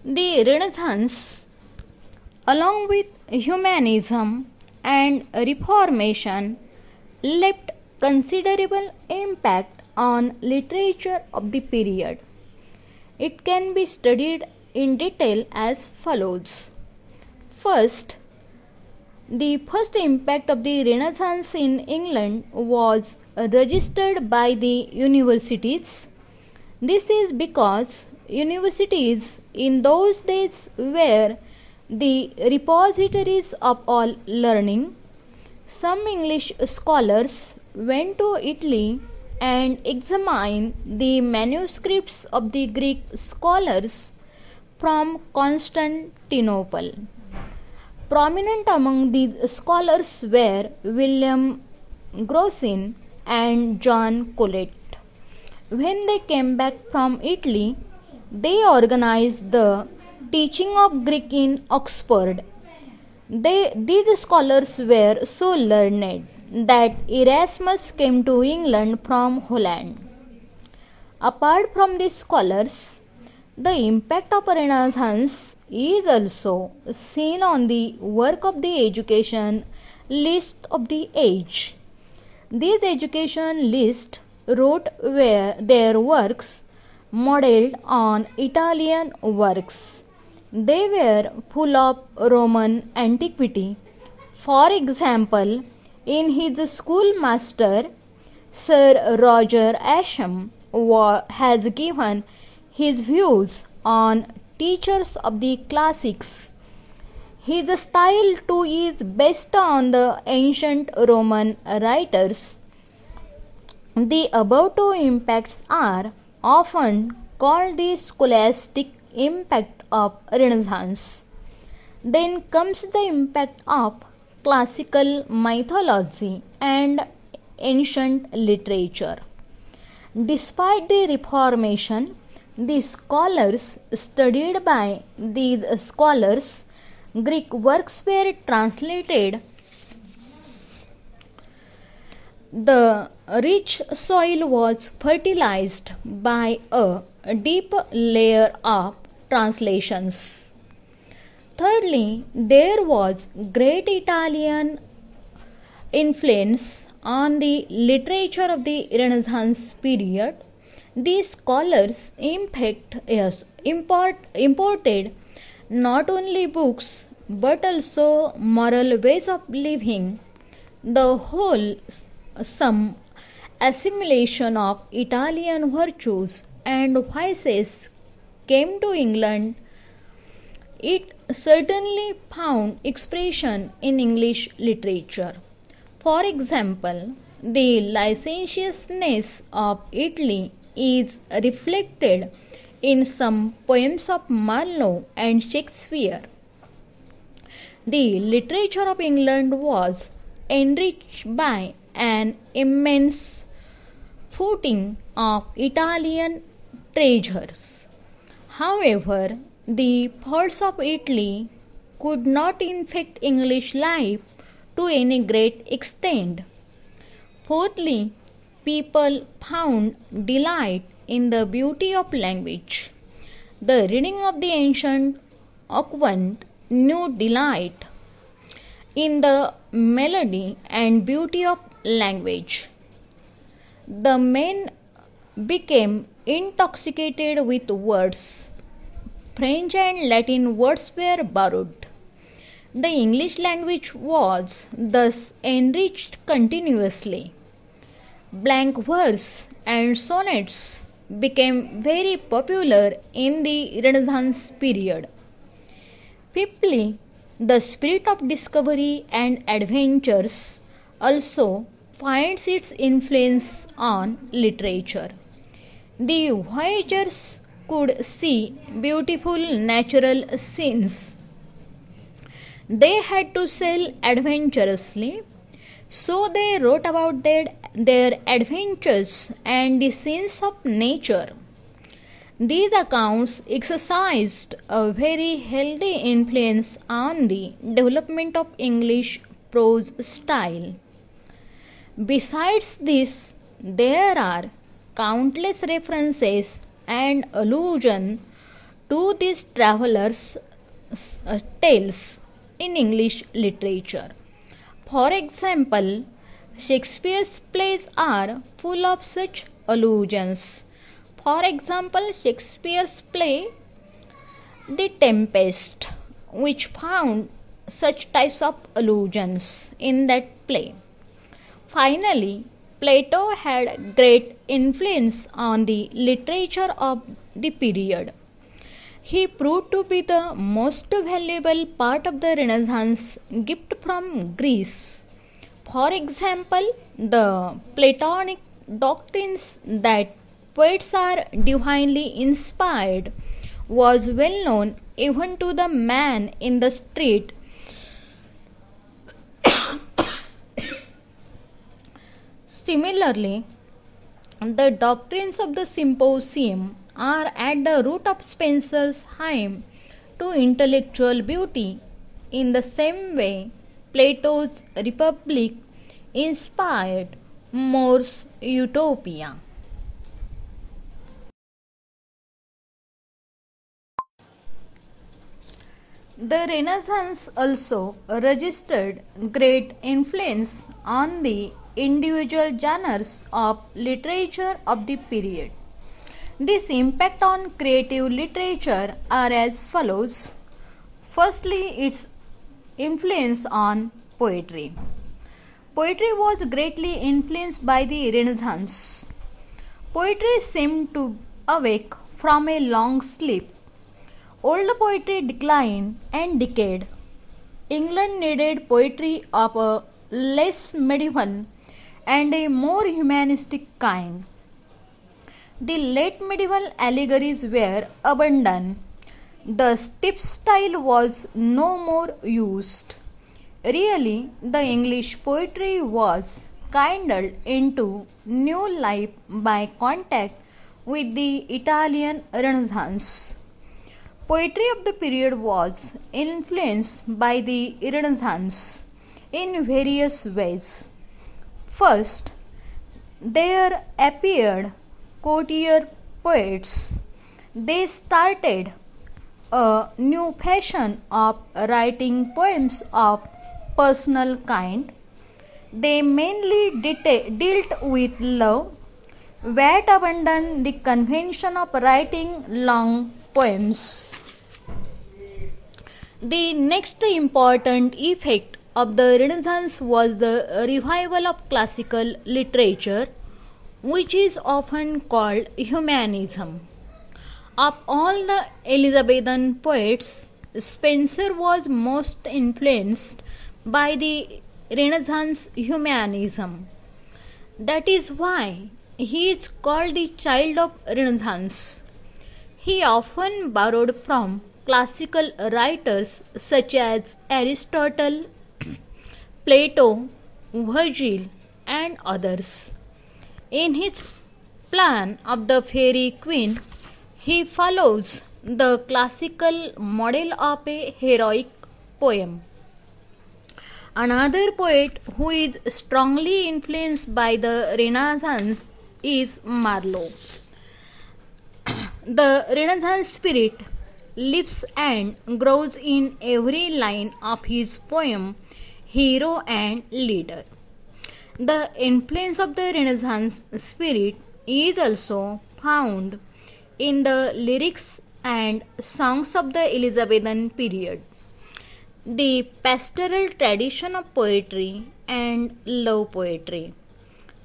The Renaissance, along with humanism and Reformation, left considerable impact on literature of the period. It can be studied in detail as follows. First, the first impact of the Renaissance in England was registered by the universities. This is because universities in those days were the repositories of all learning. Some English scholars went to Italy and examined the manuscripts of the Greek scholars from Constantinople. Prominent among these scholars were William Grocyn and John Colet. When they came back from Italy, they organized the teaching of Greek in Oxford. These scholars were so learned that Erasmus came to England from Holland. Apart from these scholars, the impact of Renaissance is also seen on the work of the education list of the age. These education lists wrote their works modeled on Italian works. They were full of Roman antiquity. For example, in his schoolmaster, Sir Roger Ascham has given his views on teachers of the classics. His style too is based on the ancient Roman writers. The above two impacts are often called the scholastic impact of Renaissance. Then comes the impact of classical mythology and ancient literature. Despite the Reformation, the scholars studied by these scholars, Greek works were translated. The rich soil was fertilized by a deep layer of translations. Thirdly, there was great Italian influence on the literature of the Renaissance period. These scholars imported not only books but also moral ways of living. The whole some assimilation of Italian virtues and vices came to England. It certainly found expression in English literature. For example, the licentiousness of Italy is reflected in some poems of Marlowe and Shakespeare. The literature of England was enriched by an immense footing of Italian treasures. However, the faults of Italy could not infect English life to any great extent. Fourthly, people found delight in the beauty of language. The reading of the ancient Oquint knew delight in the melody and beauty of language. The men became intoxicated with words. French and Latin words were borrowed. The English language was thus enriched continuously. Blank verse and sonnets became very popular in the Renaissance period. Fifthly, the spirit of discovery and adventures also finds its influence on literature. The voyagers could see beautiful natural scenes. They had to sail adventurously, so they wrote about their adventures and the scenes of nature. These accounts exercised a very healthy influence on the development of English prose style. Besides this, there are countless references and allusions to these travelers' tales in English literature. For example, Shakespeare's plays are full of such allusions. For example, Shakespeare's play The Tempest, which found such types of allusions in that play. Finally, Plato had great influence on the literature of the period. He proved to be the most valuable part of the Renaissance gift from Greece. For example, the Platonic doctrines that poets are divinely inspired was well known even to the man in the street. Similarly, the doctrines of the Symposium are at the root of Spencer's hymn to intellectual beauty. In the same way, Plato's Republic inspired More's Utopia. The Renaissance also registered great influence on the individual genres of literature of the period. This impact on creative literature are as follows. Firstly, its influence on poetry. Poetry was greatly influenced by the Renaissance. Poetry seemed to awake from a long sleep. Old poetry declined and decayed. England needed poetry of a less medieval and a more humanistic kind. The late medieval allegories were abandoned. The stiff style was no more used. Really, the English poetry was kindled into new life by contact with the Italian Renaissance. Poetry of the period was influenced by the Renaissance in various ways. First, there appeared courtier poets. They started a new fashion of writing poems of personal kind. They mainly dealt with love, that abandoned the convention of writing long poems. The next important effect of the Renaissance was the revival of classical literature, which is often called humanism. Of all the Elizabethan poets, Spenser was most influenced by the Renaissance humanism. That is why he is called the child of Renaissance. He often borrowed from classical writers such as Aristotle, Plato, Virgil, and others. In his plan of the Fairy Queen, he follows the classical model of a heroic poem. Another poet who is strongly influenced by the Renaissance is Marlowe. The Renaissance spirit lives and grows in every line of his poem, Hero and Leader. The influence of the Renaissance spirit is also found in the lyrics and songs of the Elizabethan period. The pastoral tradition of poetry and love poetry.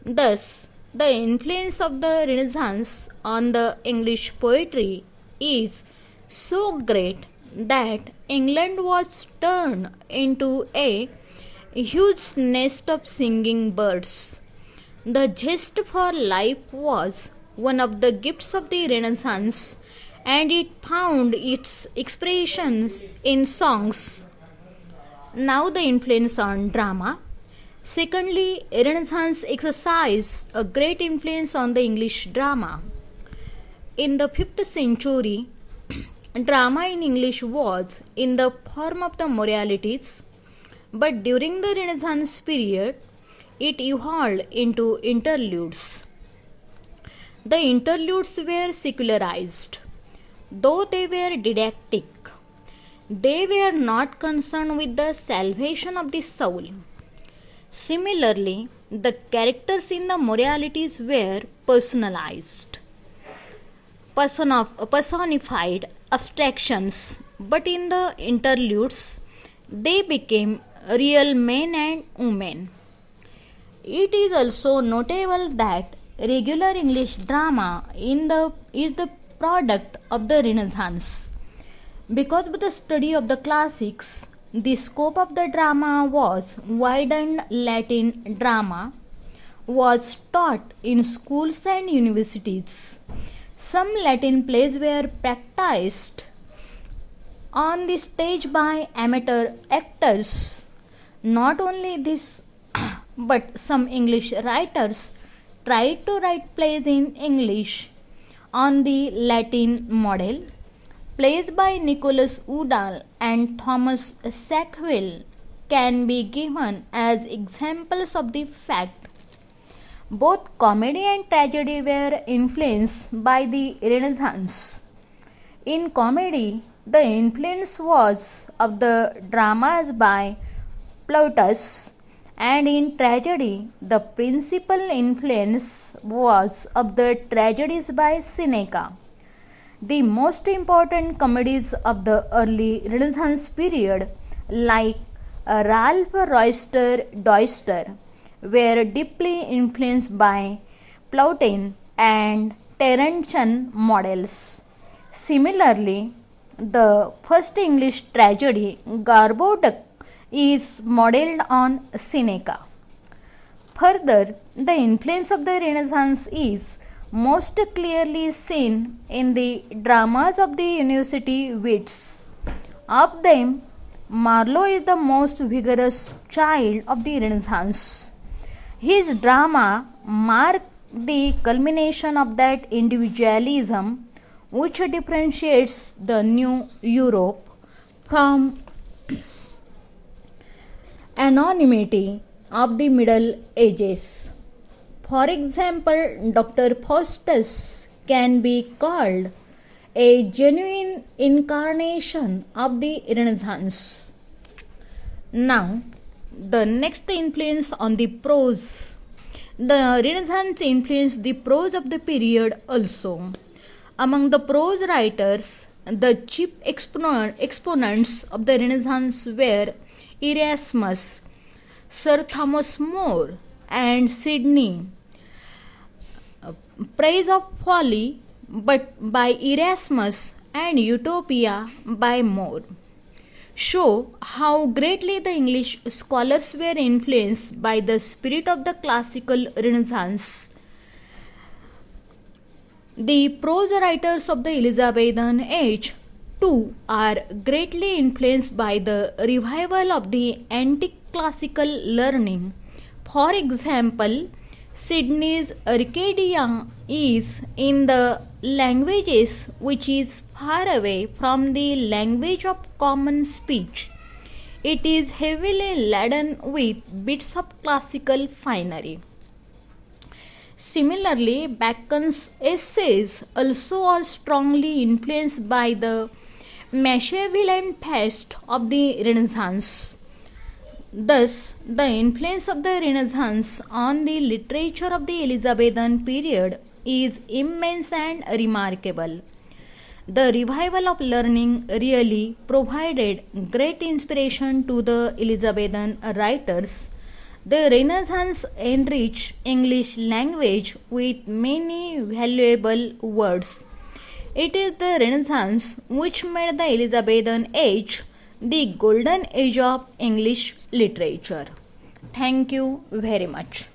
Thus, the influence of the Renaissance on the English poetry is so great that England was turned into a huge nest of singing birds. The zest for life was one of the gifts of the Renaissance, and it found its expressions in songs. Now the influence on drama. Secondly, Renaissance exercised a great influence on the English drama. In the 5th century, drama in English was in the form of the moralities, but during the Renaissance period, it evolved into interludes. The interludes were secularized. though they were didactic, they were not concerned with the salvation of the soul. Similarly, the characters in the moralities were personalized, personified abstractions, but in the interludes, they became real men and women. It is also notable that regular English drama is the product of the Renaissance. Because of the study of the classics, the scope of the drama was widened. Latin drama was taught in schools and universities. Some Latin plays were practiced on the stage by amateur actors. Not only this, but some English writers tried to write plays in English on the Latin model. Plays by Nicholas Udall and Thomas Sackville can be given as examples of the fact. Both comedy and tragedy were influenced by the Renaissance. In comedy, the influence was of the dramas by Plautus, and in tragedy, the principal influence was of the tragedies by Seneca. The most important comedies of the early Renaissance period, like Ralph Roister Doister, were deeply influenced by Plautine and Terentian models. Similarly, the first English tragedy, Gorboduc, is modeled on Seneca. Further, the influence of the Renaissance is most clearly seen in the dramas of the university wits. Of them, Marlowe is the most vigorous child of the Renaissance. His drama marked the culmination of that individualism which differentiates the New Europe from anonymity of the Middle Ages. For example, Dr. Faustus can be called a genuine incarnation of the Renaissance. Now, the next influence on the prose. The Renaissance influenced the prose of the period also. Among the prose writers, the chief exponents of the Renaissance were Erasmus, Sir Thomas More, and Sidney. Praise of Folly but by Erasmus and Utopia by More show how greatly the English scholars were influenced by the spirit of the classical Renaissance. The prose writers of the Elizabethan age too are greatly influenced by the revival of the antique classical learning. For example, Sidney's Arcadia is in the languages which is far away from the language of common speech. It is heavily laden with bits of classical finery. Similarly, Bacon's essays also are strongly influenced by the Machiavellian taste of the Renaissance. Thus, the influence of the Renaissance on the literature of the Elizabethan period is immense and remarkable. The revival of learning really provided great inspiration to the Elizabethan writers. The Renaissance enriched English language with many valuable words. It is the Renaissance which made the Elizabethan age the golden age of English literature. Thank you very much.